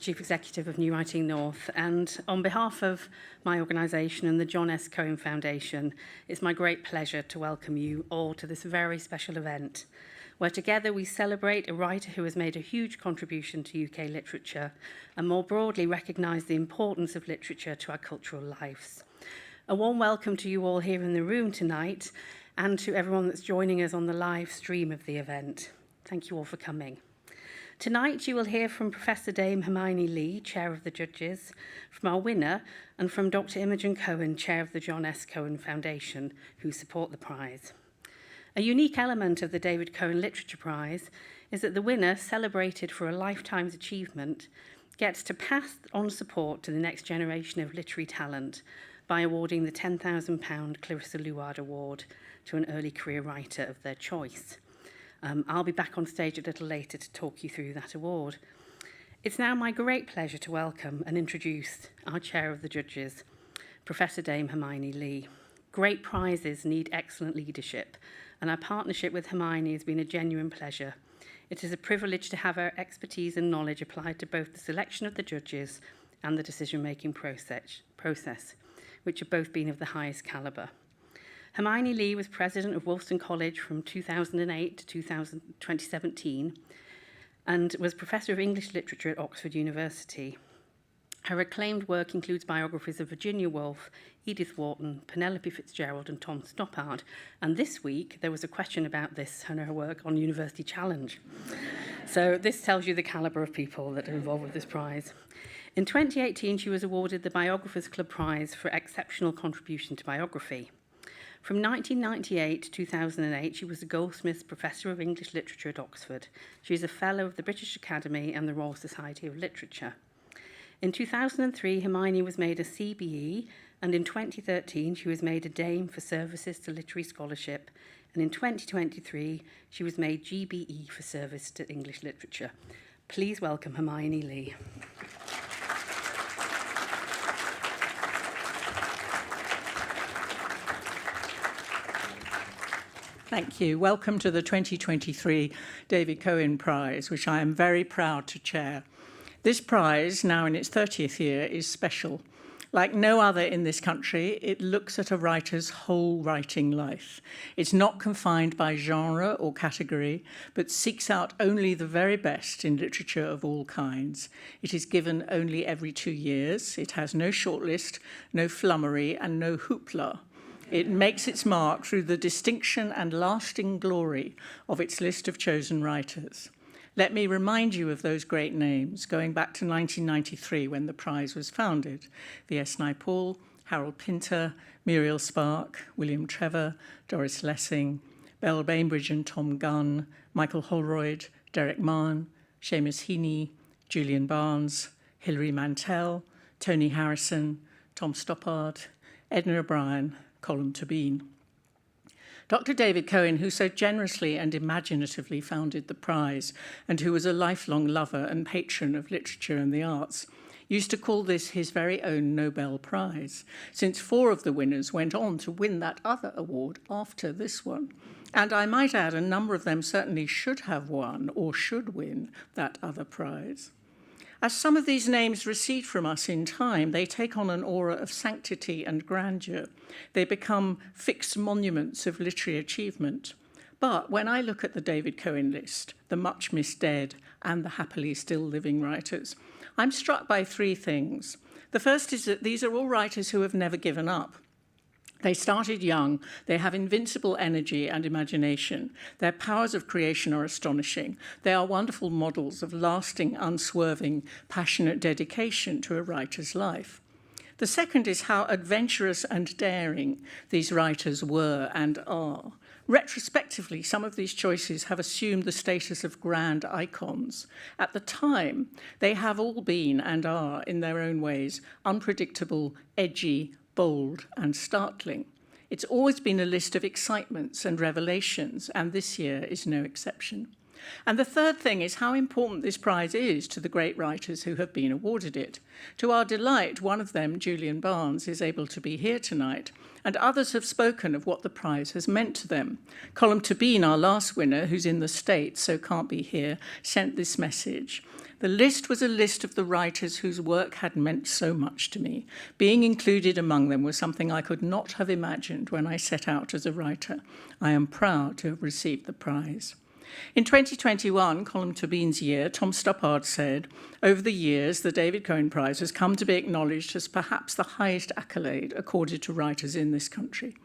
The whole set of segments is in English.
Chief Executive of New Writing North, and on behalf of my organisation and the John S Cohen Foundation, it's my great pleasure to welcome you all to this very special event, where together we celebrate a writer who has made a huge contribution to UK literature and more broadly recognise the importance of literature to our cultural lives. A warm welcome to you all here in the room tonight and to everyone that's joining us on the live stream of the event. Thank you all for coming. Tonight you will hear from Professor Dame Hermione Lee, Chair of the Judges, from our winner, and from Dr Imogen Cohen, Chair of the John S Cohen Foundation, who support the prize. A unique element of the David Cohen Literature Prize is that the winner, celebrated for a lifetime's achievement, gets to pass on support to the next generation of literary talent by awarding the £10,000 Clarissa Luard Award to an early career writer of their choice. I'll be back on stage a little later to talk you through that award. It's now my great pleasure to welcome and introduce our Chair of the Judges, Professor Dame Hermione Lee. Great prizes need excellent leadership, and our partnership with Hermione has been a genuine pleasure. It is a privilege to have her expertise and knowledge applied to both the selection of the judges and the decision-making process, which have both been of the highest calibre. Hermione Lee was president of Wolfson College from 2008 to 2017 and was Professor of English Literature at Oxford University. Her acclaimed work includes biographies of Virginia Woolf, Edith Wharton, Penelope Fitzgerald and Tom Stoppard. And this week there was a question about this and her work on University Challenge. So this tells you the calibre of people that are involved with this prize. In 2018 she was awarded the Biographers Club Prize for exceptional contribution to biography. From 1998 to 2008, she was a Goldsmiths Professor of English Literature at Oxford. She is a Fellow of the British Academy and the Royal Society of Literature. In 2003, Hermione was made a CBE, and in 2013, she was made a Dame for services to literary scholarship, and in 2023, she was made GBE for service to English literature. Please welcome Hermione Lee. Thank you. Welcome to the 2023 David Cohen Prize, which I am very proud to chair. This prize, now in its 30th year, is special. Like no other in this country, it looks at a writer's whole writing life. It's not confined by genre or category, but seeks out only the very best in literature of all kinds. It is given only every 2 years. It has no shortlist, no flummery, and no hoopla. It makes its mark through the distinction and lasting glory of its list of chosen writers. Let me remind you of those great names, going back to 1993 when the prize was founded. V S Naipaul, Harold Pinter, Muriel Spark, William Trevor, Doris Lessing, Belle Bainbridge and Tom Gunn, Michael Holroyd, Derek Mann, Seamus Heaney, Julian Barnes, Hilary Mantel, Tony Harrison, Tom Stoppard, Edna O'Brien, Colm Tóibín. Dr. David Cohen, who so generously and imaginatively founded the prize and who was a lifelong lover and patron of literature and the arts, used to call this his very own Nobel Prize, since 4 of the winners went on to win that other award after this one. And I might add, a number of them certainly should have won or should win that other prize. As some of these names recede from us in time, they take on an aura of sanctity and grandeur. They become fixed monuments of literary achievement. But when I look at the David Cohen list, the much missed dead and the happily still living writers, I'm struck by 3 things. The first is that these are all writers who have never given up. They started young, they have invincible energy and imagination. Their powers of creation are astonishing. They are wonderful models of lasting, unswerving, passionate dedication to a writer's life. The second is how adventurous and daring these writers were and are. Retrospectively, some of these choices have assumed the status of grand icons. At the time, they have all been and are, in their own ways, unpredictable, edgy, bold and startling. It's always been a list of excitements and revelations, and this year is no exception. And the third thing is how important this prize is to the great writers who have been awarded it. To our delight, one of them, Julian Barnes, is able to be here tonight, and others have spoken of what the prize has meant to them. Colm Tóibín, our last winner, who's in the States, so can't be here, sent this message. The list was a list of the writers whose work had meant so much to me. Being included among them was something I could not have imagined when I set out as a writer. I am proud to have received the prize. In 2021, Colm Tóibín's year, Tom Stoppard said, over the years, the David Cohen Prize has come to be acknowledged as perhaps the highest accolade accorded to writers in this country.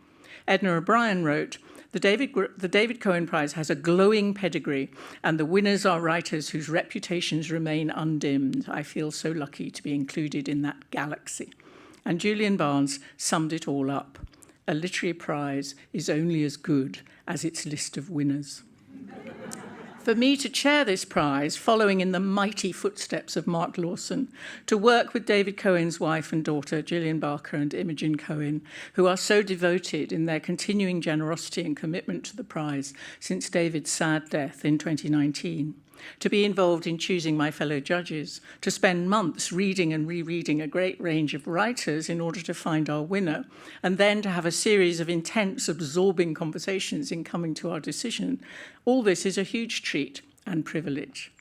Edna O'Brien wrote, the David Cohen Prize has a glowing pedigree, and the winners are writers whose reputations remain undimmed. I feel so lucky to be included in that galaxy. And Julian Barnes summed it all up. A literary prize is only as good as its list of winners. For me to chair this prize, following in the mighty footsteps of Mark Lawson, to work with David Cohen's wife and daughter, Gillian Barker and Imogen Cohen, who are so devoted in their continuing generosity and commitment to the prize since David's sad death in 2019, to be involved in choosing my fellow judges, to spend months reading and rereading a great range of writers in order to find our winner, and then to have a series of intense, absorbing conversations in coming to our decision. All this is a huge treat and privilege.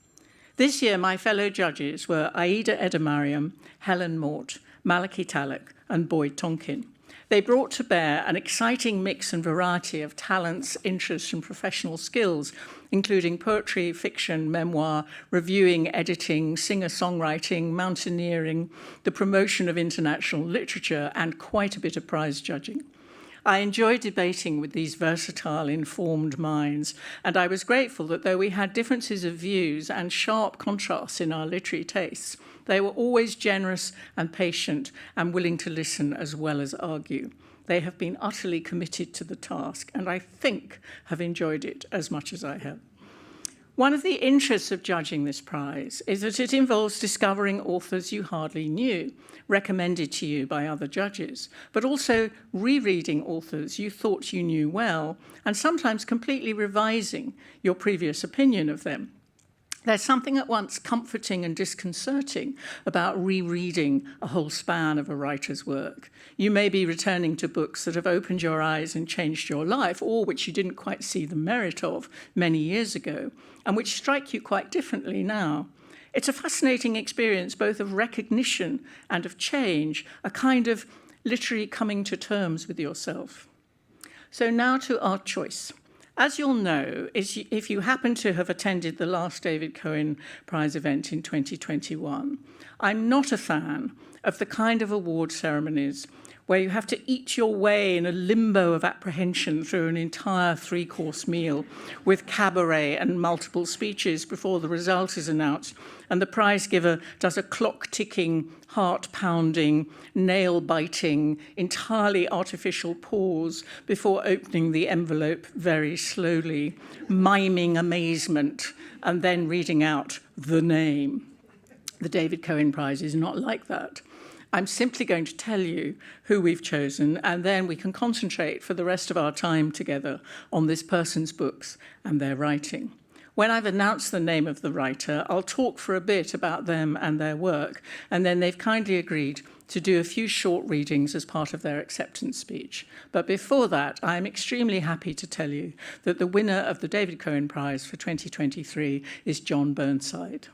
This year, my fellow judges were Aida Edamariam, Helen Mort, Malachy Talek, and Boyd Tonkin. They brought to bear an exciting mix and variety of talents, interests, and professional skills, including poetry, fiction, memoir, reviewing, editing, singer-songwriting, mountaineering, the promotion of international literature, and quite a bit of prize judging. I enjoyed debating with these versatile, informed minds, and I was grateful that though we had differences of views and sharp contrasts in our literary tastes, they were always generous and patient and willing to listen as well as argue. They have been utterly committed to the task, and I think have enjoyed it as much as I have. One of the interests of judging this prize is that it involves discovering authors you hardly knew, recommended to you by other judges, but also rereading authors you thought you knew well, and sometimes completely revising your previous opinion of them. There's something at once comforting and disconcerting about rereading a whole span of a writer's work. You may be returning to books that have opened your eyes and changed your life, or which you didn't quite see the merit of many years ago, and which strike you quite differently now. It's a fascinating experience both of recognition and of change, a kind of literary coming to terms with yourself. So now to our choice. As you'll know, if you happen to have attended the last David Cohen Prize event in 2021, I'm not a fan of the kind of award ceremonies where you have to eat your way in a limbo of apprehension through an entire three-course meal with cabaret and multiple speeches before the result is announced, and the prize giver does a clock-ticking, heart-pounding, nail-biting, entirely artificial pause before opening the envelope very slowly, miming amazement, and then reading out the name. The David Cohen Prize is not like that. I'm simply going to tell you who we've chosen, and then we can concentrate for the rest of our time together on this person's books and their writing. When I've announced the name of the writer, I'll talk for a bit about them and their work, and then they've kindly agreed to do a few short readings as part of their acceptance speech. But before that, I'm extremely happy to tell you that the winner of the David Cohen Prize for 2023 is John Burnside.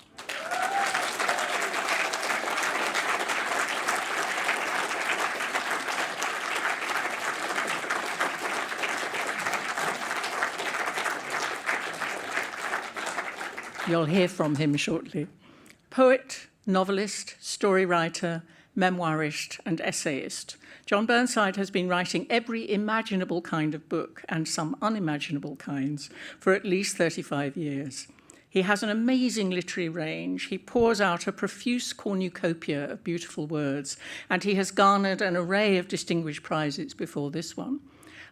You'll hear from him shortly. Poet, novelist, story writer, memoirist, and essayist, John Burnside has been writing every imaginable kind of book, and some unimaginable kinds, for at least 35 years. He has an amazing literary range. He pours out a profuse cornucopia of beautiful words, and he has garnered an array of distinguished prizes before this one,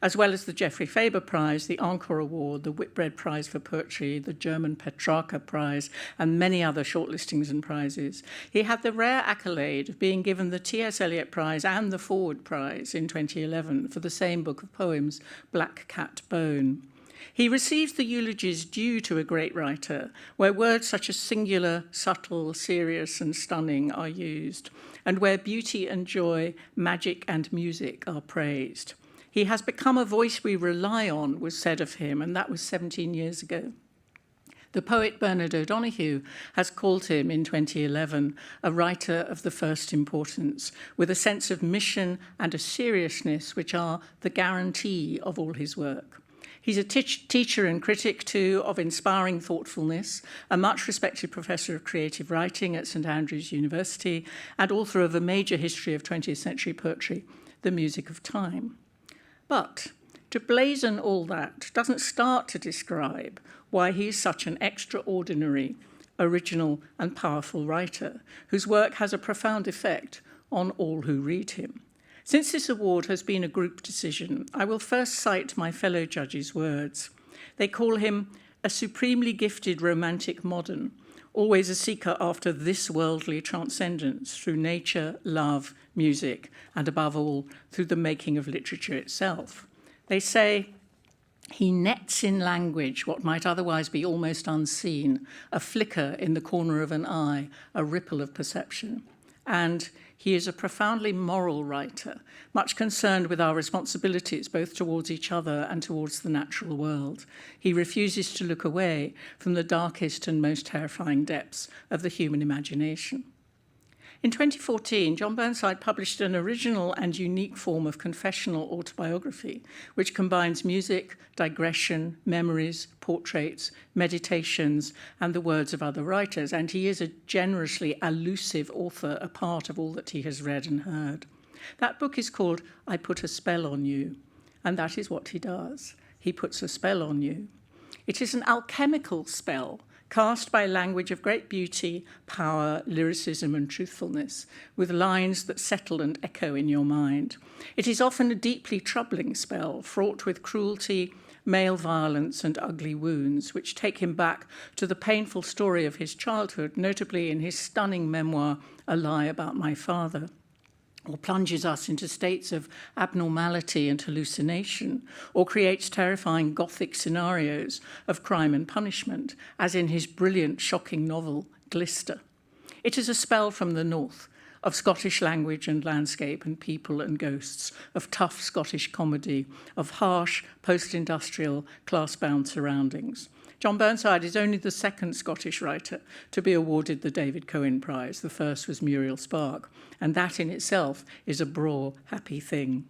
as well as the Geoffrey Faber Prize, the Encore Award, the Whitbread Prize for Poetry, the German Petrarca Prize, and many other shortlistings and prizes. He had the rare accolade of being given the T.S. Eliot Prize and the Forward Prize in 2011 for the same book of poems, Black Cat Bone. He receives the eulogies due to a great writer, where words such as singular, subtle, serious, and stunning are used, and where beauty and joy, magic and music are praised. He has become a voice we rely on, was said of him, and that was 17 years ago. The poet Bernard O'Donoghue has called him in 2011 a writer of the first importance, with a sense of mission and a seriousness which are the guarantee of all his work. He's a teacher and critic, too, of inspiring thoughtfulness, a much-respected professor of creative writing at St Andrews University, and author of a major history of 20th century poetry, The Music of Time. But to blazon all that doesn't start to describe why he is such an extraordinary, original, and powerful writer, whose work has a profound effect on all who read him. Since this award has been a group decision, I will first cite my fellow judges' words. They call him a supremely gifted romantic modern, always a seeker after this worldly transcendence through nature, love, music, and above all, through the making of literature itself. They say, he nets in language what might otherwise be almost unseen, a flicker in the corner of an eye, a ripple of perception. And he is a profoundly moral writer, much concerned with our responsibilities both towards each other and towards the natural world. He refuses to look away from the darkest and most terrifying depths of the human imagination. In 2014, John Burnside published an original and unique form of confessional autobiography, which combines music, digression, memories, portraits, meditations, and the words of other writers, and he is a generously allusive author, a part of all that he has read and heard. That book is called I Put a Spell on You, and that is what he does. He puts a spell on you. It is an alchemical spell, cast by language of great beauty, power, lyricism, and truthfulness, with lines that settle and echo in your mind. It is often a deeply troubling spell, fraught with cruelty, male violence, and ugly wounds, which take him back to the painful story of his childhood, notably in his stunning memoir, A Lie About My Father, or plunges us into states of abnormality and hallucination, or creates terrifying Gothic scenarios of crime and punishment, as in his brilliant, shocking novel, Glister. It is a spell from the north, of Scottish language and landscape and people and ghosts, of tough Scottish comedy, of harsh, post-industrial, class-bound surroundings. John Burnside is only the second Scottish writer to be awarded the David Cohen Prize. The first was Muriel Spark, and that in itself is a braw, happy thing.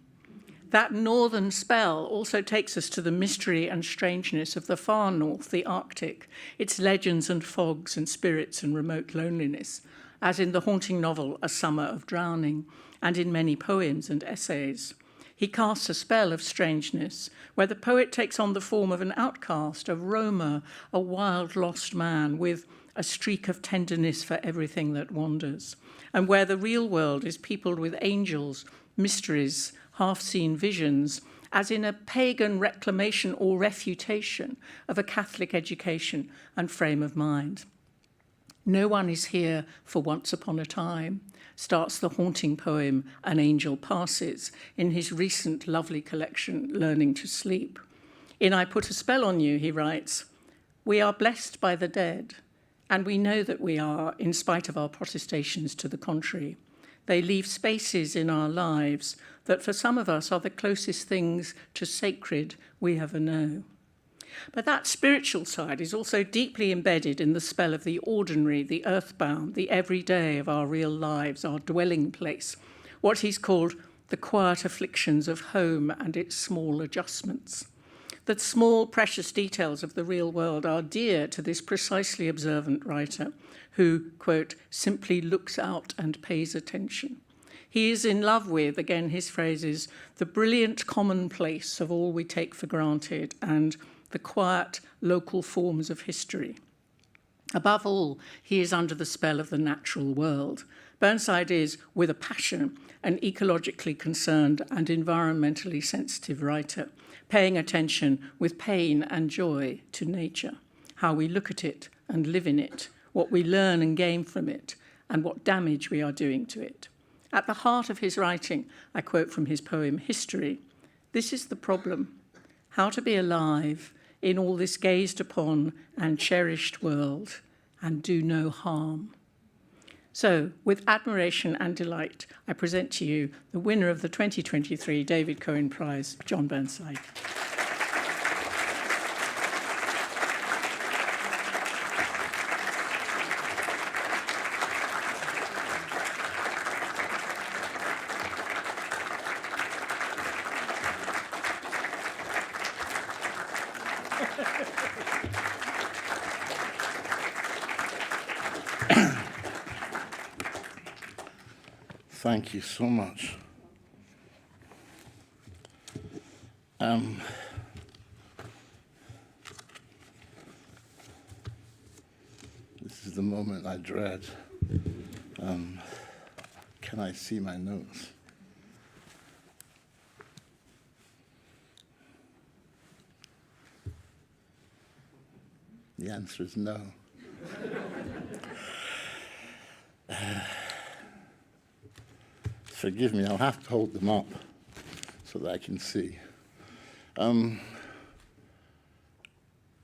That northern spell also takes us to the mystery and strangeness of the far north, the Arctic, its legends and fogs and spirits and remote loneliness, as in the haunting novel A Summer of Drowning, and in many poems and essays. He casts a spell of strangeness, where the poet takes on the form of an outcast, a roamer, a wild lost man with a streak of tenderness for everything that wanders, and where the real world is peopled with angels, mysteries, half-seen visions, as in a pagan reclamation or refutation of a Catholic education and frame of mind. No one is here for once upon a time, starts the haunting poem An Angel Passes in his recent lovely collection, Learning to Sleep. In I Put a Spell on You, he writes, we are blessed by the dead, and we know that we are, in spite of our protestations to the contrary. They leave spaces in our lives that for some of us are the closest things to sacred we ever know. But that spiritual side is also deeply embedded in the spell of the ordinary, the earthbound, the everyday of our real lives, our dwelling place, what he's called the quiet afflictions of home and its small adjustments. The small, precious details of the real world are dear to this precisely observant writer who, quote, simply looks out and pays attention. He is in love with, again his phrase is, the brilliant commonplace of all we take for granted and the quiet local forms of history. Above all, he is under the spell of the natural world. Burnside is, with a passion, an ecologically concerned and environmentally sensitive writer, paying attention with pain and joy to nature, how we look at it and live in it, what we learn and gain from it, and what damage we are doing to it. At the heart of his writing, I quote from his poem History, this is the problem, how to be alive in all this gazed upon and cherished world, and do no harm. So, with admiration and delight, I present to you the winner of the 2023 David Cohen Prize, John Burnside. Thank you so much. This is the moment I dread. Can I see my notes? The answer is no. Forgive me, I'll have to hold them up so that I can see. When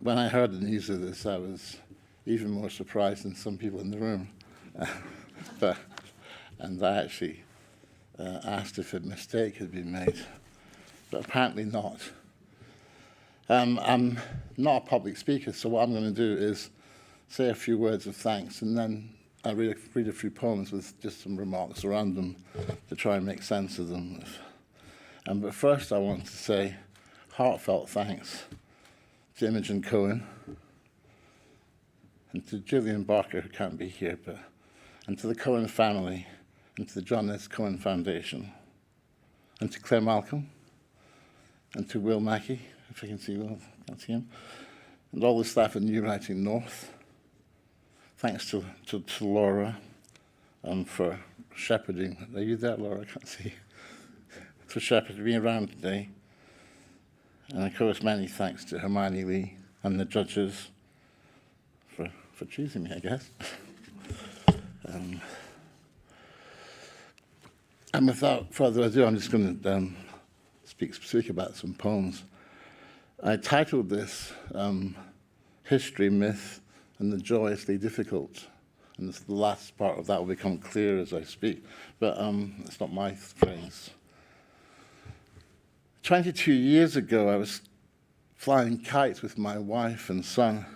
I heard the news of this, I was even more surprised than some people in the room. And I actually asked if a mistake had been made, but apparently not. I'm not a public speaker, so what I'm going to do is say a few words of thanks, and then I'll read a few poems with just some remarks around them to try and make sense of them. But first I want to say heartfelt thanks to Imogen Cohen and to Julian Barker, who can't be here, and to the Cohen family and to the John S Cohen Foundation and to Claire Malcolm and to Will Mackey, if I can see Will, I can't see him, and all the staff at New Writing North. Thanks to Laura for shepherding. Are you there, Laura? I can't see. For shepherding me around today. And of course, many thanks to Hermione Lee and the judges for choosing me, I guess. And without further ado, I'm just going to speak about some poems. I titled this History, Myth, and the Joyously Difficult. And this, the last part of that will become clear as I speak, but it's not my phrase. 22 years ago, I was flying kites with my wife and son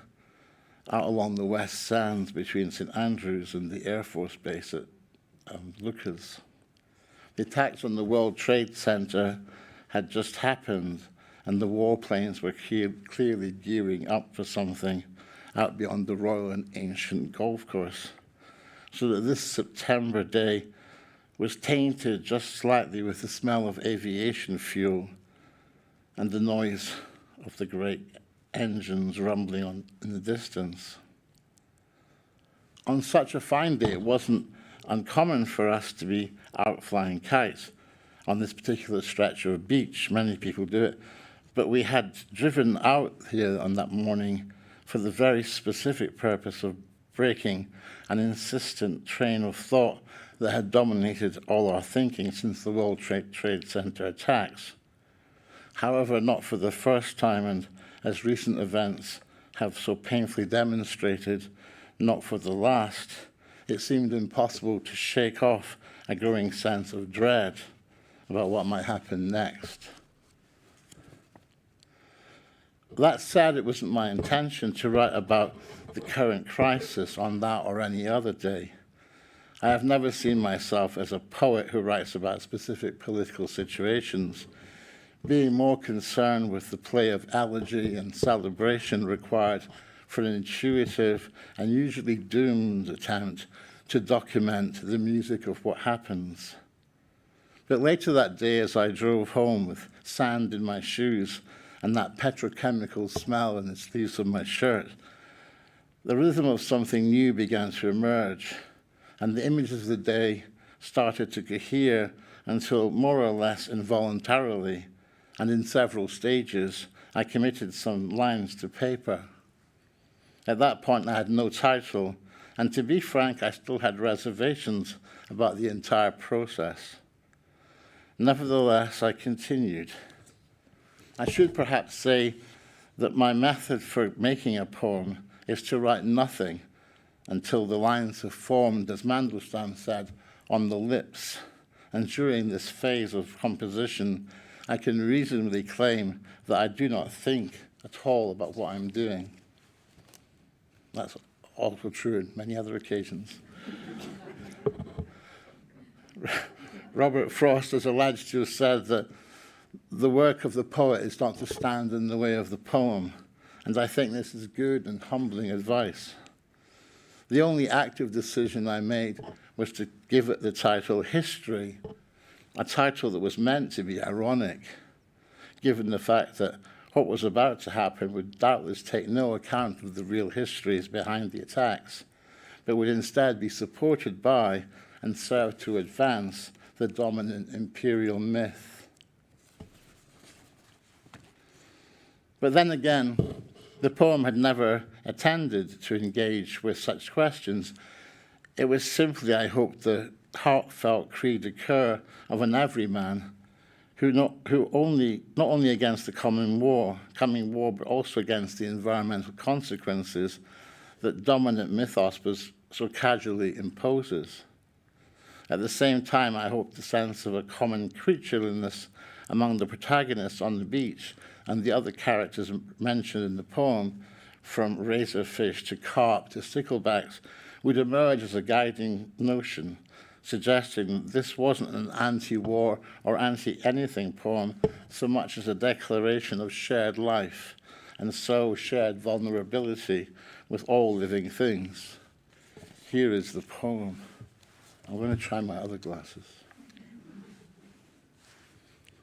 out along the West Sands between St Andrews and the Air Force Base at Lucas. The attacks on the World Trade Center had just happened, and the warplanes were clearly gearing up for something out beyond the Royal and Ancient Golf Course, so that this September day was tainted just slightly with the smell of aviation fuel and the noise of the great engines rumbling in the distance. On such a fine day, it wasn't uncommon for us to be out flying kites on this particular stretch of beach. Many people do it, but we had driven out here on that morning for the very specific purpose of breaking an insistent train of thought that had dominated all our thinking since the World Trade Center attacks. However, not for the first time, and as recent events have so painfully demonstrated, not for the last, it seemed impossible to shake off a growing sense of dread about what might happen next. That said, it wasn't my intention to write about the current crisis on that or any other day. I have never seen myself as a poet who writes about specific political situations, being more concerned with the play of elegy and celebration required for an intuitive and usually doomed attempt to document the music of what happens. But later that day, as I drove home with sand in my shoes and that petrochemical smell in the sleeves of my shirt, the rhythm of something new began to emerge, and the images of the day started to cohere until, more or less involuntarily, and in several stages, I committed some lines to paper. At that point, I had no title, and to be frank, I still had reservations about the entire process. Nevertheless, I continued. I should perhaps say that my method for making a poem is to write nothing until the lines have formed, as Mandelstam said, on the lips. And during this phase of composition, I can reasonably claim that I do not think at all about what I'm doing. That's also true on many other occasions. Robert Frost is alleged to have said that the work of the poet is not to stand in the way of the poem, and I think this is good and humbling advice. The only active decision I made was to give it the title History, a title that was meant to be ironic, given the fact that what was about to happen would doubtless take no account of the real histories behind the attacks, but would instead be supported by and serve to advance the dominant imperial myth. But then again, the poem had never intended to engage with such questions. It was simply, I hope, the heartfelt cri de coeur of an everyman who not only against the coming war, but also against the environmental consequences that dominant mythos so casually imposes. At the same time, I hope the sense of a common creatureliness among the protagonists on the beach and the other characters mentioned in the poem, from razorfish to carp to sticklebacks, would emerge as a guiding notion, suggesting this wasn't an anti-war or anti-anything poem so much as a declaration of shared life, and so shared vulnerability with all living things. Here is the poem. I'm going to try my other glasses.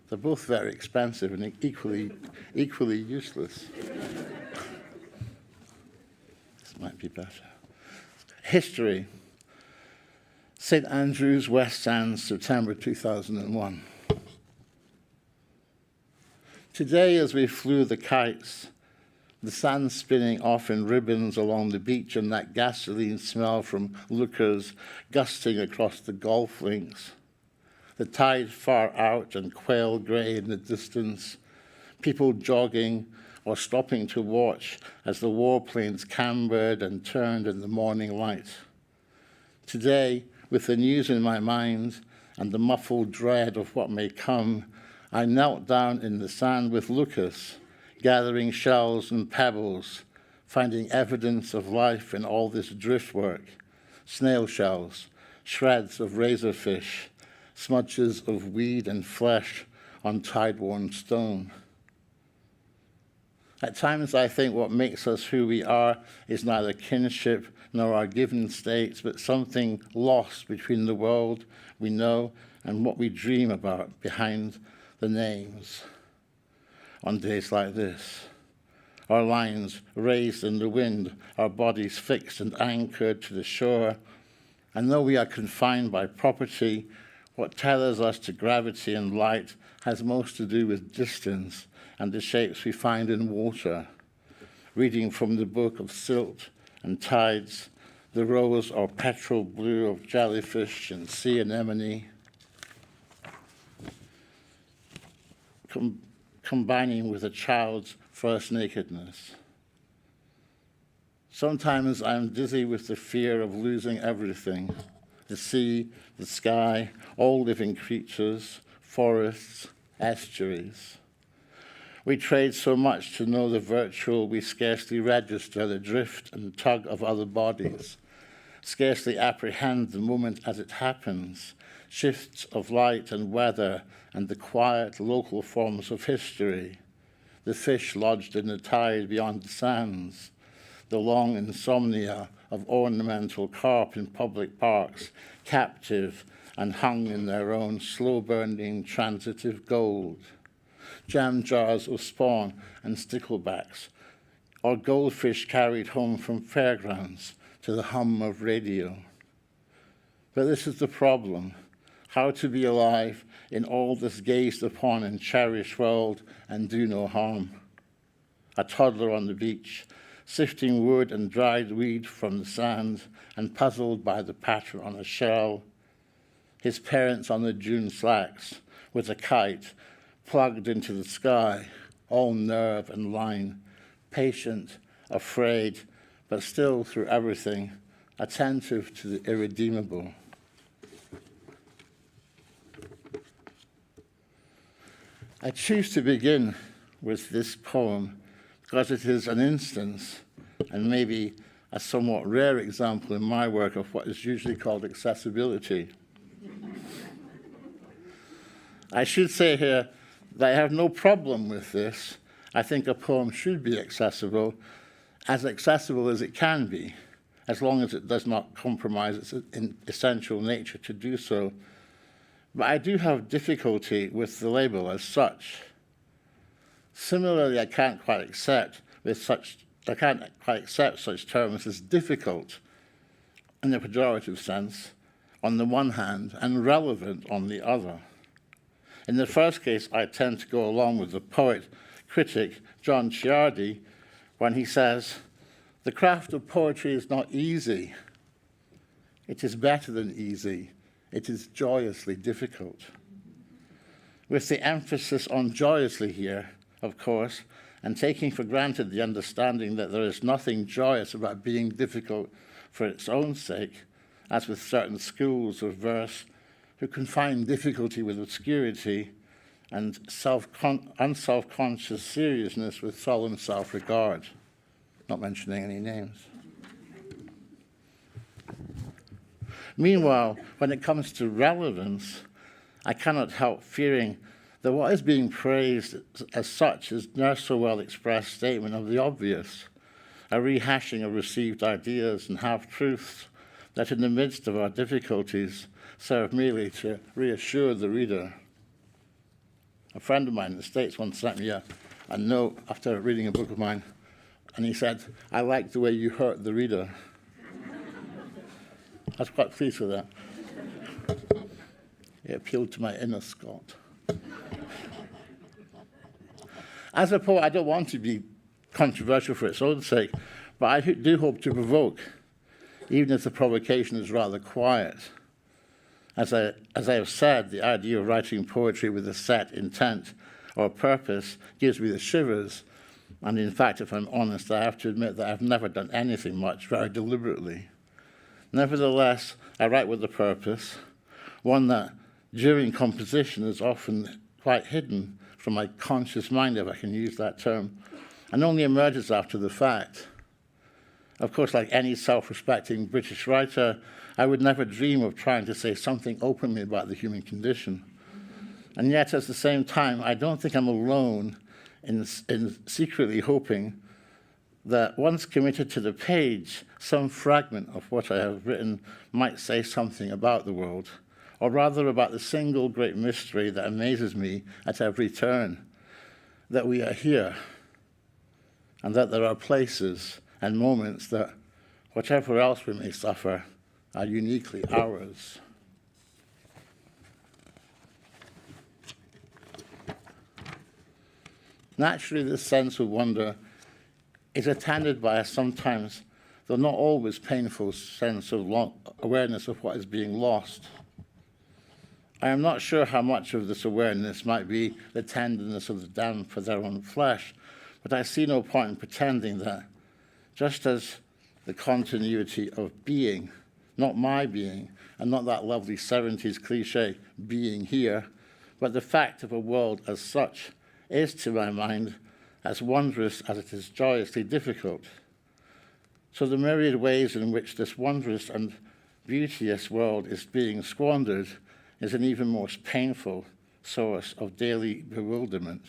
They're both very expensive and equally useless. This might be better. History. St. Andrews, West Sands, September 2001. Today, as we flew the kites, the sand spinning off in ribbons along the beach and that gasoline smell from lookers gusting across the golf links, the tide far out and quail grey in the distance, people jogging or stopping to watch as the warplanes cambered and turned in the morning light. Today, with the news in my mind and the muffled dread of what may come, I knelt down in the sand with Lucas, gathering shells and pebbles, finding evidence of life in all this driftwork, snail shells, shreds of razorfish, smudges of weed and flesh on tide-worn stone. At times I think what makes us who we are is neither kinship nor our given states, but something lost between the world we know and what we dream about behind the names. On days like this, our lines raised in the wind, our bodies fixed and anchored to the shore, and though we are confined by property, what tethers us to gravity and light has most to do with distance and the shapes we find in water. Reading from the book of silt and tides, the rose or petrol blue of jellyfish and sea anemone, combining with a child's first nakedness. Sometimes I'm dizzy with the fear of losing everything, the sea, the sky, all living creatures, forests, estuaries. We trade so much to know the virtual, we scarcely register the drift and tug of other bodies, scarcely apprehend the moment as it happens, shifts of light and weather and the quiet local forms of history, the fish lodged in the tide beyond the sands, the long insomnia of ornamental carp in public parks, captive and hung in their own slow-burning transitive gold, jam jars of spawn and sticklebacks, or goldfish carried home from fairgrounds to the hum of radio. But this is the problem, how to be alive in all this gazed upon and cherished world and do no harm. A toddler on the beach, sifting wood and dried weed from the sand and puzzled by the pattern on a shell. His parents on the dune slacks with a kite plugged into the sky, all nerve and line, patient, afraid, but still, through everything, attentive to the irredeemable. I choose to begin with this poem because it is an instance, and maybe a somewhat rare example in my work, of what is usually called accessibility. I should say here that I have no problem with this. I think a poem should be accessible as it can be, as long as it does not compromise its essential nature to do so. But I do have difficulty with the label as such. Similarly, I can't quite accept such terms as difficult in the pejorative sense on the one hand and relevant on the other. In the first case, I tend to go along with the poet-critic John Ciardi when he says, "The craft of poetry is not easy. It is better than easy. It is joyously difficult." With the emphasis on joyously here, of course, and taking for granted the understanding that there is nothing joyous about being difficult for its own sake, as with certain schools of verse who confine difficulty with obscurity and unself-conscious seriousness with solemn self-regard, not mentioning any names. Meanwhile, when it comes to relevance, I cannot help fearing that what is being praised as such is no so well expressed statement of the obvious, a rehashing of received ideas and half-truths that in the midst of our difficulties serve merely to reassure the reader. A friend of mine in the States once sent me a note after reading a book of mine, and he said, "I like the way you hurt the reader." I was quite pleased with that. It appealed to my inner Scot. As a poet, I don't want to be controversial for its own sake, but I do hope to provoke, even if the provocation is rather quiet. As I have said, the idea of writing poetry with a set intent or purpose gives me the shivers, and in fact, if I'm honest, I have to admit that I've never done anything much very deliberately. Nevertheless, I write with a purpose, one that during composition is often quite hidden from my conscious mind, if I can use that term, and only emerges after the fact. Of course, like any self-respecting British writer, I would never dream of trying to say something openly about the human condition. And yet, at the same time, I don't think I'm alone in secretly hoping that once committed to the page, some fragment of what I have written might say something about the world, or rather about the single great mystery that amazes me at every turn, that we are here, and that there are places and moments that, whatever else we may suffer, are uniquely ours. Naturally, this sense of wonder is attended by a sometimes, though not always painful, sense of awareness of what is being lost. I am not sure how much of this awareness might be the tenderness of the damned for their own flesh, but I see no point in pretending that, just as the continuity of being, not my being, and not that lovely 70s cliche, being here, but the fact of a world as such is, to my mind, as wondrous as it is joyously difficult. So the myriad ways in which this wondrous and beauteous world is being squandered is an even more painful source of daily bewilderment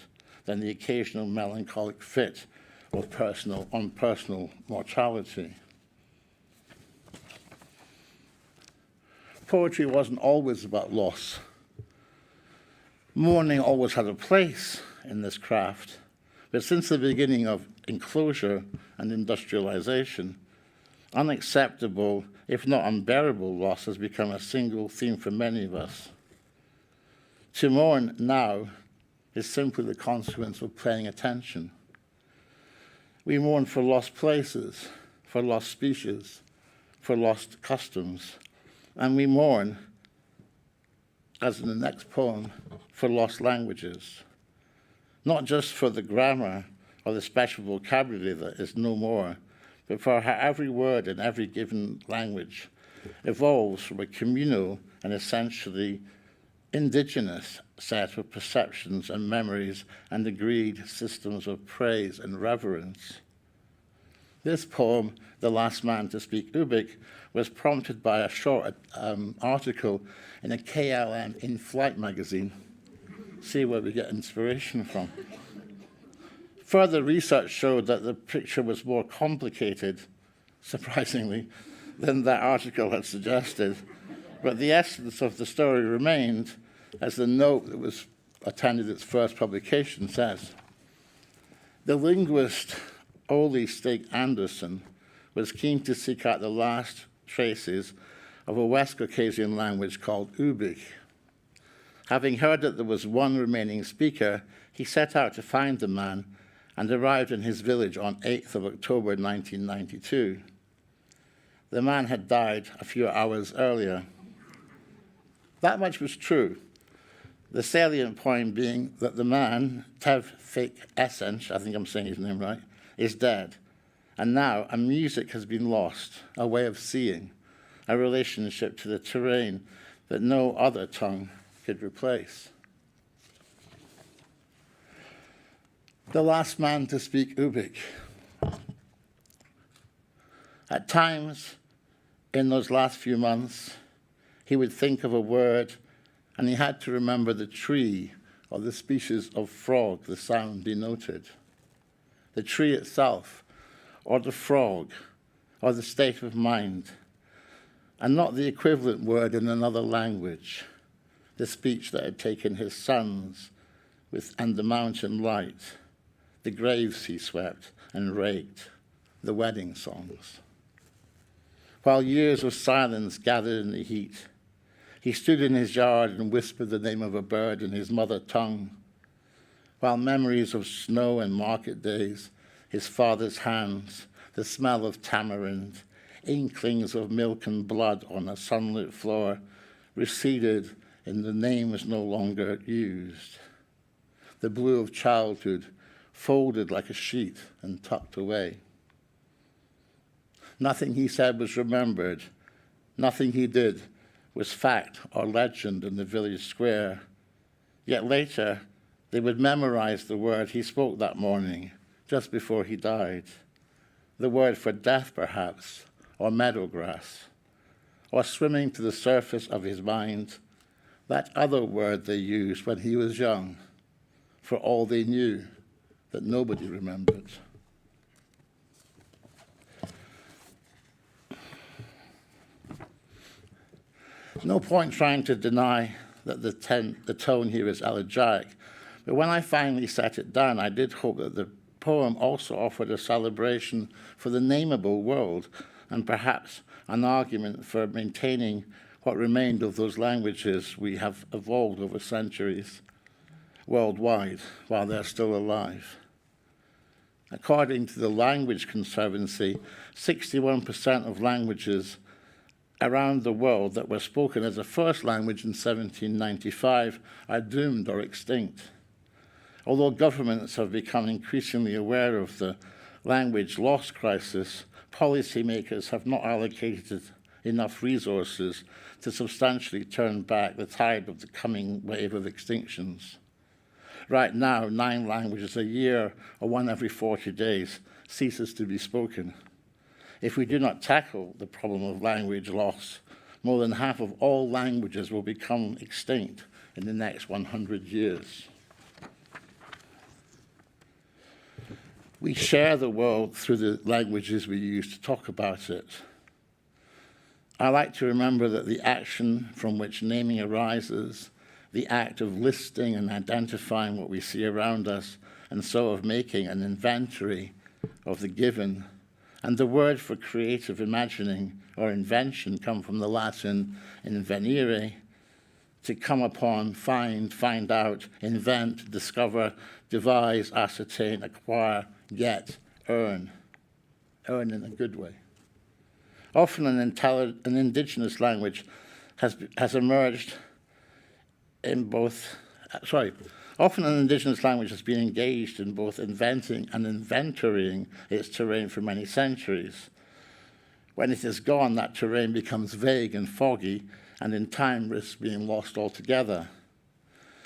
than the occasional melancholic fit of personal mortality. Poetry wasn't always about loss. Mourning always had a place in this craft, but since the beginning of enclosure and industrialization, unacceptable, if not unbearable, loss has become a single theme for many of us. To mourn now is simply the consequence of paying attention. We mourn for lost places, for lost species, for lost customs, and we mourn, as in the next poem, for lost languages, not just for the grammar or the special vocabulary that is no more, but for how every word in every given language evolves from a communal and essentially indigenous set of perceptions and memories and agreed systems of praise and reverence. This poem, The Last Man to Speak Ubik, was prompted by a short article in a KLM in-flight magazine. See where we get inspiration from. Further research showed that the picture was more complicated, surprisingly, than that article had suggested, but the essence of the story remained, as the note that was attended its first publication says. The linguist Ole Stig Andersen was keen to seek out the last traces of a West Caucasian language called Ubik. Having heard that there was one remaining speaker, he set out to find the man and arrived in his village on 8th of October 1992. The man had died a few hours earlier. That much was true, the salient point being that the man, Tevfik Essench, I think I'm saying his name right, is dead. And now a music has been lost, a way of seeing, a relationship to the terrain that no other tongue could replace. The last man to speak Ubik. At times, in those last few months, he would think of a word, and he had to remember the tree or the species of frog the sound denoted, the tree itself, or the frog, or the state of mind, and not the equivalent word in another language, the speech that had taken his sons and the mountain light, the graves he swept and raked, the wedding songs. While years of silence gathered in the heat, he stood in his yard and whispered the name of a bird in his mother tongue, while memories of snow and market days, his father's hands, the smell of tamarind, inklings of milk and blood on a sunlit floor receded in the names no longer used. The blue of childhood folded like a sheet and tucked away. Nothing he said was remembered. Nothing he did was fact or legend in the village square. Yet later, they would memorize the word he spoke that morning, just before he died. The word for death, perhaps, or meadow grass, or swimming to the surface of his mind, that other word they used when he was young, for all they knew that nobody remembered. No point trying to deny that the tone here is elegiac, but when I finally set it down, I did hope that the poem also offered a celebration for the nameable world and perhaps an argument for maintaining what remained of those languages we have evolved over centuries worldwide while they're still alive. According to the Language Conservancy, 61% of languages around the world that were spoken as a first language in 1795 are doomed or extinct. Although governments have become increasingly aware of the language loss crisis, policymakers have not allocated enough resources to substantially turn back the tide of the coming wave of extinctions. Right now, 9 languages a year, or 1 every 40 days, ceases to be spoken. If we do not tackle the problem of language loss, more than half of all languages will become extinct in the next 100 years. We share the world through the languages we use to talk about it. I like to remember that the action from which naming arises, the act of listing and identifying what we see around us, and so of making an inventory of the given, and the word for creative imagining or invention come from the Latin invenire, to come upon, find out, invent, discover, devise, ascertain, acquire, get, earn in a good way. Often an indigenous language has emerged in both, Often an indigenous language has been engaged in both inventing and inventorying its terrain for many centuries. When it is gone, that terrain becomes vague and foggy, and in time risks being lost altogether.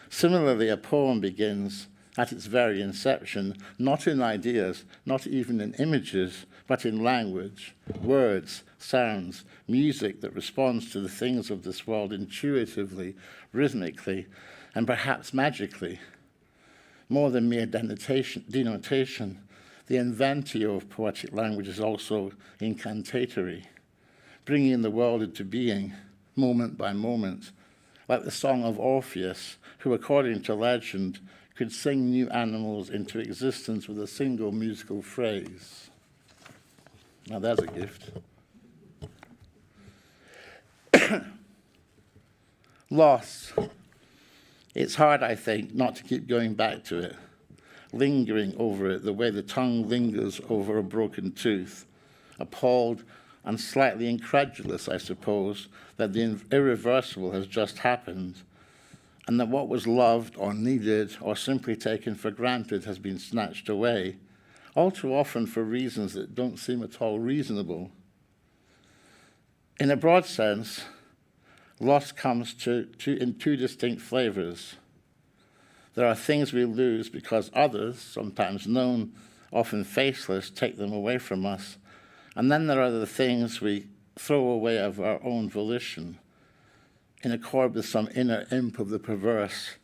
Similarly, a poem begins at its very inception, not in ideas, not even in images, but in language, words, sounds, music that responds to the things of this world intuitively, rhythmically, and perhaps magically. More than mere denotation, the inventio of poetic language is also incantatory, bringing the world into being, moment by moment, like the song of Orpheus, who, according to legend, could sing new animals into existence with a single musical phrase. Now there's a gift. Loss. It's hard, I think, not to keep going back to it, lingering over it the way the tongue lingers over a broken tooth, appalled and slightly incredulous, I suppose, that the irreversible has just happened, and that what was loved or needed or simply taken for granted has been snatched away, all too often for reasons that don't seem at all reasonable. In a broad sense, loss comes in two distinct flavors. There are things we lose because others, sometimes known, often faceless, take them away from us. And then there are the things we throw away of our own volition, in accord with some inner imp of the perverse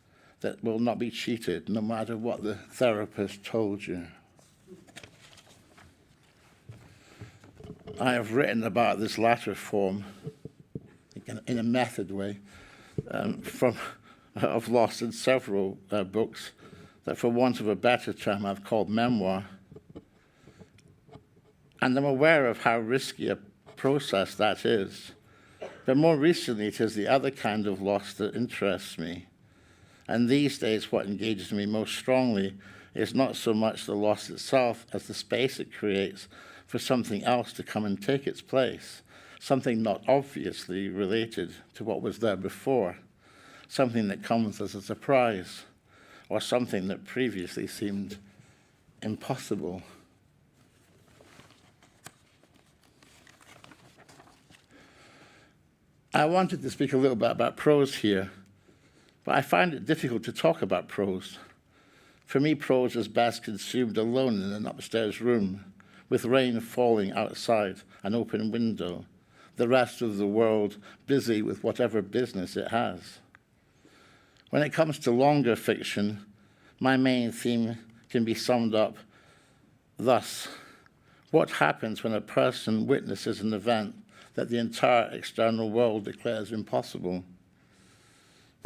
that will not be cheated, no matter what the therapist told you. I have written about this latter form in a method way of loss in several books that, for want of a better term, I've called memoir. And I'm aware of how risky a process that is. But more recently, it is the other kind of loss that interests me. And these days, what engages me most strongly is not so much the loss itself as the space it creates for something else to come and take its place, something not obviously related to what was there before, something that comes as a surprise, or something that previously seemed impossible. I wanted to speak a little bit about prose here, but I find it difficult to talk about prose. For me, prose is best consumed alone in an upstairs room, with rain falling outside an open window, the rest of the world busy with whatever business it has. When it comes to longer fiction, my main theme can be summed up thus: what happens when a person witnesses an event that the entire external world declares impossible?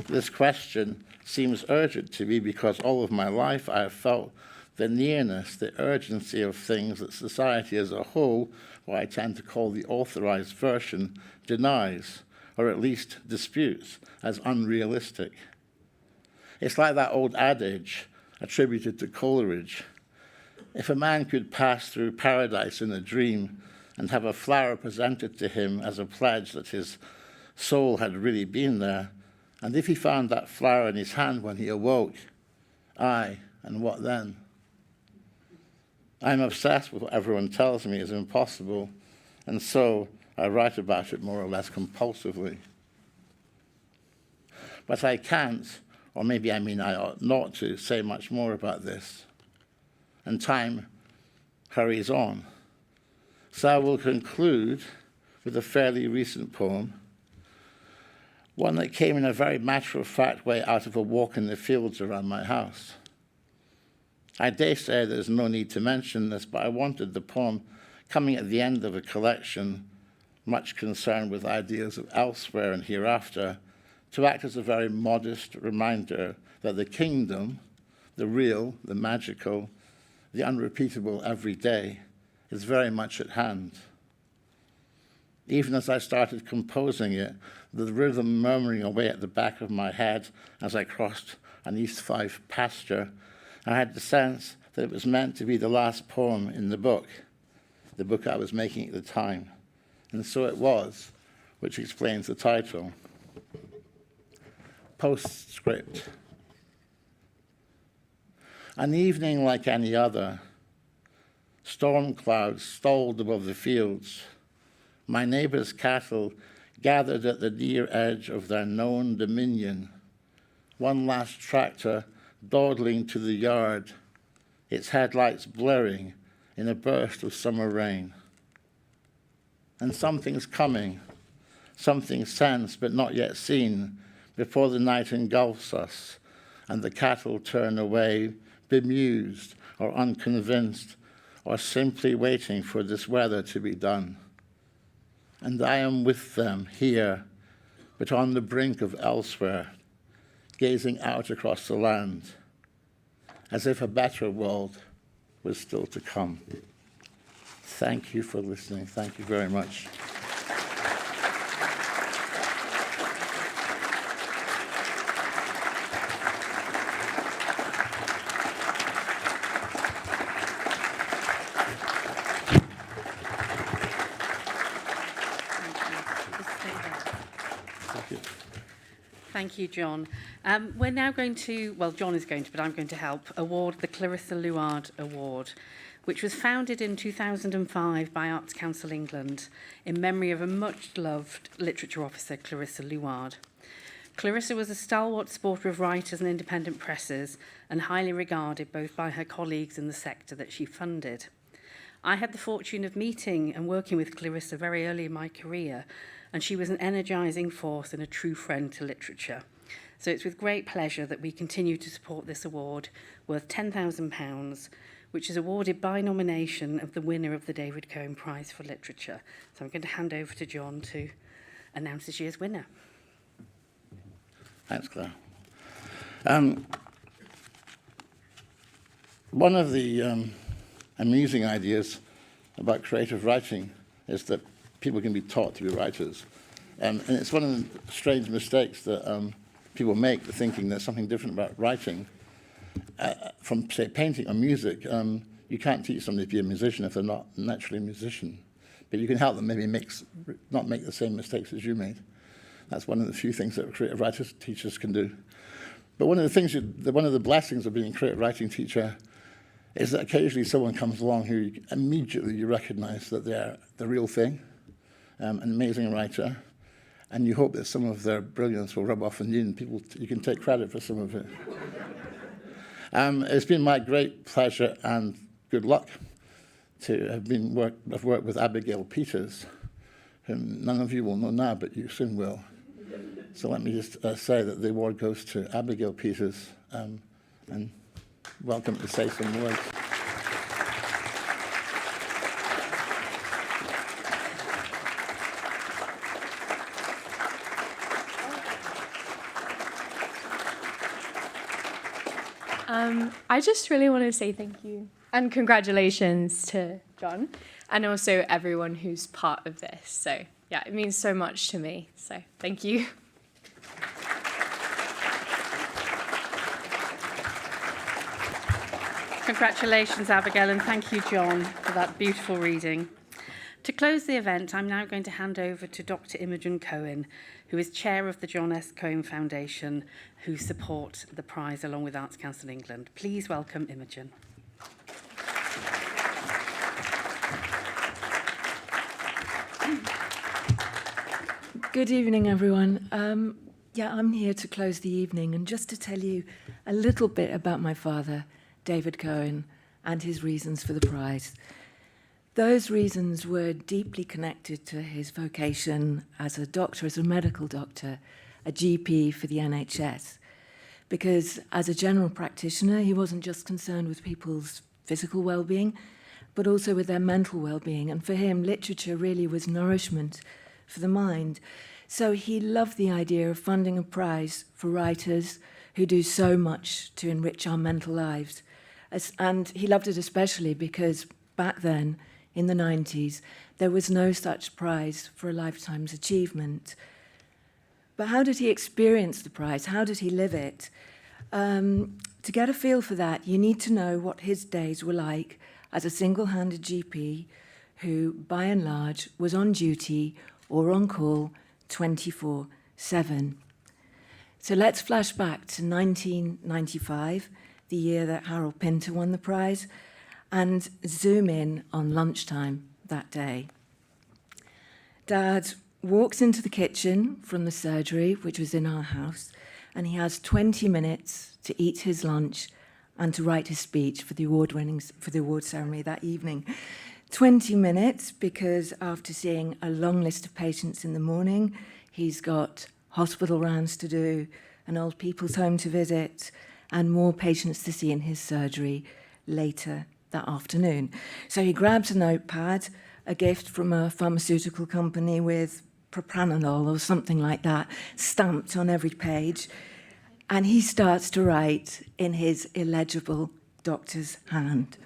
This question seems urgent to me because all of my life I have felt the nearness, the urgency of things that society as a whole, what I tend to call the authorized version, denies, or at least disputes, as unrealistic. It's like that old adage attributed to Coleridge: if a man could pass through paradise in a dream and have a flower presented to him as a pledge that his soul had really been there, and if he found that flower in his hand when he awoke, aye, and what then? I'm obsessed with what everyone tells me is impossible, and so I write about it more or less compulsively. But I can't, or maybe I mean I ought not to, say much more about this. And time hurries on. So I will conclude with a fairly recent poem, one that came in a very matter-of-fact way out of a walk in the fields around my house. I dare say there's no need to mention this, but I wanted the poem coming at the end of a collection, much concerned with ideas of elsewhere and hereafter, to act as a very modest reminder that the kingdom, the real, the magical, the unrepeatable everyday, is very much at hand. Even as I started composing it, the rhythm murmuring away at the back of my head as I crossed an East Fife pasture, I had the sense that it was meant to be the last poem in the book I was making at the time. And so it was, which explains the title. Postscript. An evening like any other. Storm clouds stalled above the fields. My neighbour's cattle gathered at the near edge of their known dominion. One last tractor dawdling to the yard, its headlights blaring in a burst of summer rain. And something's coming, something sensed but not yet seen, before the night engulfs us and the cattle turn away, bemused or unconvinced, or simply waiting for this weather to be done. And I am with them here, but on the brink of elsewhere, gazing out across the land, as if a better world was still to come. Thank you for listening. Thank you very much. Thank you, John. We're now going to, well, John is going to, but I'm going to help, award the Clarissa Luard Award, which was founded in 2005 by Arts Council England in memory of a much-loved literature officer, Clarissa Luard. Clarissa was a stalwart supporter of writers and independent presses and highly regarded both by her colleagues in the sector that she funded. I had the fortune of meeting and working with Clarissa very early in my career, and she was an energising force and a true friend to literature. So it's with great pleasure that we continue to support this award worth £10,000, which is awarded by nomination of the winner of the David Cohen Prize for Literature. So I'm going to hand over to John to announce this year's winner. Thanks, Claire. One of the amusing ideas about creative writing is that people can be taught to be writers. And it's one of the strange mistakes that people make, the thinking there's something different about writing. From, say, painting or music, you can't teach somebody to be a musician if they're not naturally a musician. But you can help them maybe not make the same mistakes as you made. That's one of the few things that creative writers teachers can do. But one of the things, one of the blessings of being a creative writing teacher is that occasionally someone comes along who immediately you recognize that they're the real thing, an amazing writer, and you hope that some of their brilliance will rub off on you and you can take credit for some of it. It's been my great pleasure and good luck to have worked with Abigail Peters, whom none of you will know now, but you soon will. So let me just say that the award goes to Abigail Peters, and welcome to say some words. I just really want to say thank you and congratulations to John and also everyone who's part of this. So, yeah, it means so much to me. So, thank you. Congratulations, Abigail, and thank you, John, for that beautiful reading. To close the event, I'm now going to hand over to Dr. Imogen Cohen, who is chair of the John S Cohen Foundation, who support the prize along with Arts Council England. Please welcome Imogen. Good evening, everyone. I'm here to close the evening and just to tell you a little bit about my father, David Cohen, and his reasons for the prize. Those reasons were deeply connected to his vocation as a doctor, as a medical doctor, a GP for the NHS. Because as a general practitioner, he wasn't just concerned with people's physical well-being, but also with their mental well-being. And for him, literature really was nourishment for the mind. So he loved the idea of funding a prize for writers who do so much to enrich our mental lives. And he loved it especially because back then, in the 90s, there was no such prize for a lifetime's achievement. But how did he experience the prize? How did he live it? To get a feel for that, you need to know what his days were like as a single-handed GP who, by and large, was on duty or on call 24/7. So let's flash back to 1995. the year that Harold Pinter won the prize, and zoom in on lunchtime that day. Dad walks into the kitchen from the surgery, which was in our house, and he has 20 minutes to eat his lunch and to write his speech for the award ceremony that evening. 20 minutes because after seeing a long list of patients in the morning, he's got hospital rounds to do, an old people's home to visit, and more patients to see in his surgery later that afternoon. So he grabs a notepad, a gift from a pharmaceutical company with propranolol or something like that, stamped on every page, and he starts to write in his illegible doctor's hand.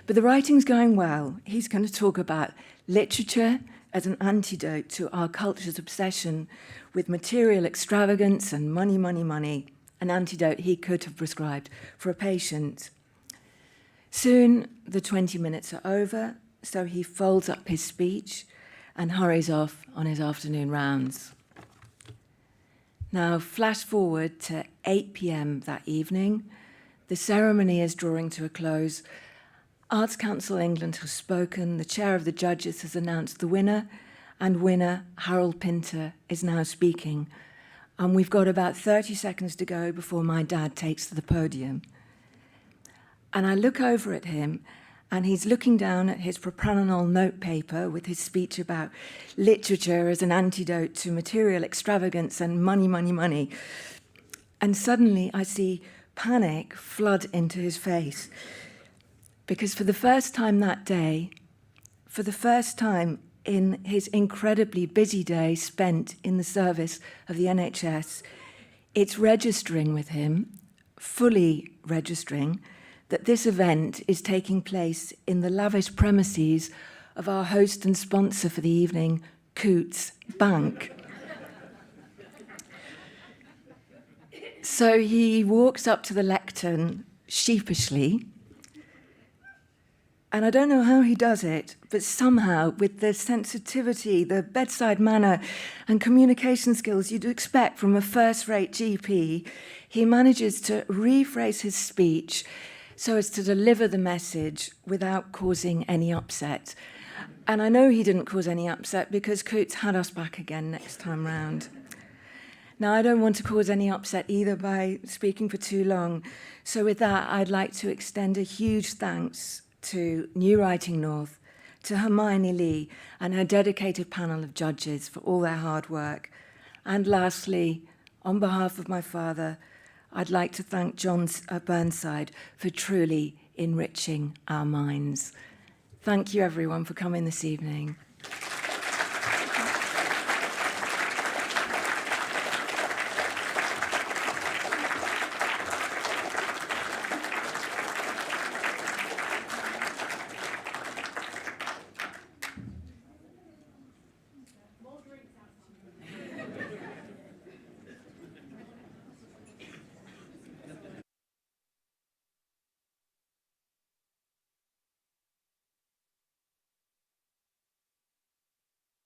But the writing's going well. He's going to talk about literature as an antidote to our culture's obsession with material extravagance and money, money, money, an antidote he could have prescribed for a patient. Soon, the 20 minutes are over, so he folds up his speech and hurries off on his afternoon rounds. Now, flash forward to 8 p.m. that evening. The ceremony is drawing to a close. Arts Council England has spoken, the chair of the judges has announced the winner, and winner Harold Pinter is now speaking. And we've got about 30 seconds to go before my dad takes to the podium. And I look over at him, and he's looking down at his propranolol notepaper with his speech about literature as an antidote to material extravagance and money, money, money. And suddenly I see panic flood into his face. Because for the first time that day, for the first time in his incredibly busy day spent in the service of the NHS, it's registering with him, fully registering, that this event is taking place in the lavish premises of our host and sponsor for the evening, Coutts Bank. So he walks up to the lectern sheepishly, and I don't know how he does it, but somehow, with the sensitivity, the bedside manner, and communication skills you'd expect from a first-rate GP, he manages to rephrase his speech so as to deliver the message without causing any upset. And I know he didn't cause any upset because Coutts had us back again next time round. Now, I don't want to cause any upset either by speaking for too long. So with that, I'd like to extend a huge thanks to New Writing North, to Hermione Lee and her dedicated panel of judges for all their hard work. And lastly, on behalf of my father, I'd like to thank John Burnside for truly enriching our minds. Thank you, everyone, for coming this evening.